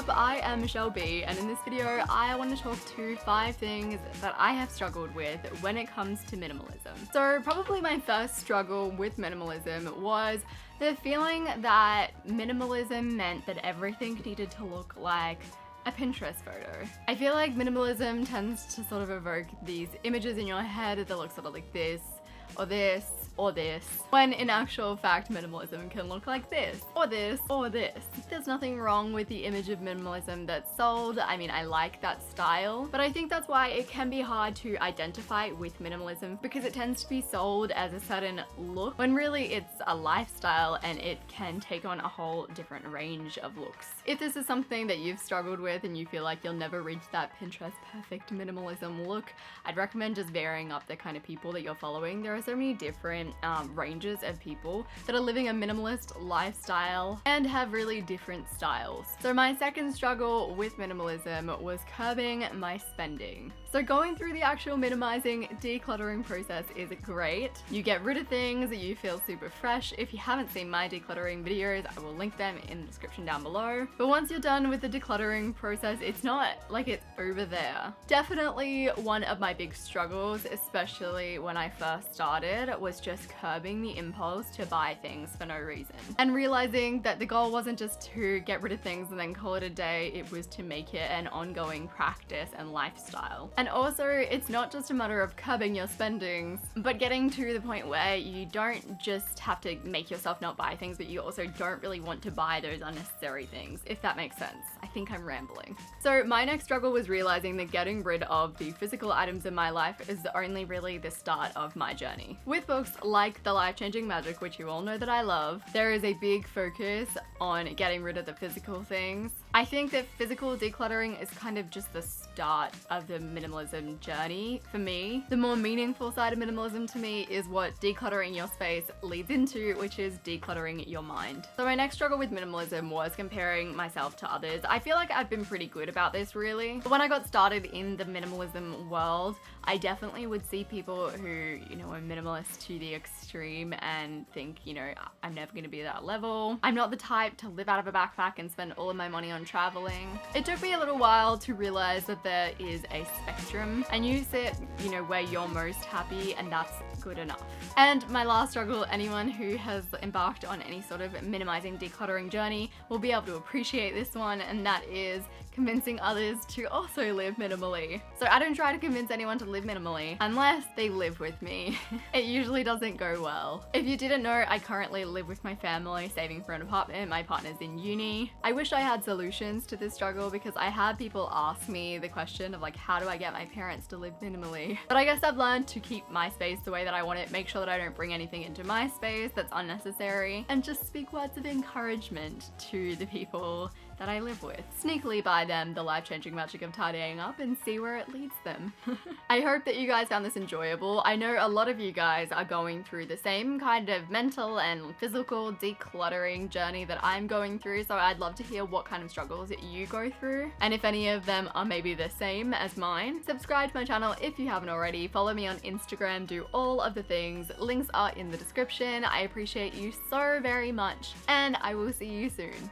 up? I am muchellebyt, and in this video I want to talk to 5 things that I have struggled with when it comes to minimalism. So probably my first struggle with minimalism was the feeling that minimalism meant that everything needed to look like a Pinterest photo. I feel like minimalism tends to sort of evoke these images in your head that look sort of like this, or this, or this, when in actual fact minimalism can look like this, or this, or this. There's nothing wrong with the image of minimalism that's sold. I mean, I like that style, but I think that's why it can be hard to identify with minimalism, because it tends to be sold as a certain look when really it's a lifestyle and it can take on a whole different range of looks. If this is something that you've struggled with and you feel like you'll never reach that Pinterest perfect minimalism look, I'd recommend just varying up the kind of people that you're following. There are so many different ranges of people that are living a minimalist lifestyle and have really different styles. So my second struggle with minimalism was curbing my spending. So going through the actual minimizing, decluttering process is great. You get rid of things, you feel super fresh. If you haven't seen my decluttering videos, I will link them in the description down below. But once you're done with the decluttering process, it's not like it's over there. Definitely one of my big struggles, especially when I first started, was just curbing the impulse to buy things for no reason. And realizing that the goal wasn't just to get rid of things and then call it a day, it was to make it an ongoing practice and lifestyle. And also, it's not just a matter of curbing your spendings, but getting to the point where you don't just have to make yourself not buy things, but you also don't really want to buy those unnecessary things, if that makes sense. I think I'm rambling. So my next struggle was realizing that getting rid of the physical items in my life is only really the start of my journey. With books like The Life-Changing Magic, which you all know that I love, there is a big focus on getting rid of the physical things. I think that physical decluttering is kind of just the start of the minimalism journey for me. The more meaningful side of minimalism to me is what decluttering your space leads into, which is decluttering your mind. So my next struggle with minimalism was comparing myself to others. I feel like I've been pretty good about this really. But when I got started in the minimalism world, I definitely would see people who, you know, are minimalist to the extreme and think, you know, I'm never gonna be at that level. I'm not the type to live out of a backpack and spend all of my money on traveling. It took me a little while to realize that there is a spectrum and you sit, you know, where you're most happy, and that's good enough. And my last struggle, anyone who has embarked on any sort of minimizing, decluttering journey will be able to appreciate this one, and that is convincing others to also live minimally. So I don't try to convince anyone to live minimally unless they live with me. It usually doesn't go well. If you didn't know, I currently live with my family, saving for an apartment. My partner's in uni. I wish I had solutions to this struggle, because I had people ask me the question of like, how do I get my parents to live minimally? But I guess I've learned to keep my space the way that I want it, make sure that I don't bring anything into my space that's unnecessary, and just speak words of encouragement to the people that I live with. Sneakily buy them the life-changing magic of tidying up and see where it leads them. I hope that you guys found this enjoyable. I know a lot of you guys are going through the same kind of mental and physical decluttering journey that I'm going through, so I'd love to hear what kind of struggles that you go through, and if any of them are maybe the same as mine. Subscribe to my channel if you haven't already, follow me on Instagram, do all of the things. Links are in the description. I appreciate you so very much, and I will see you soon.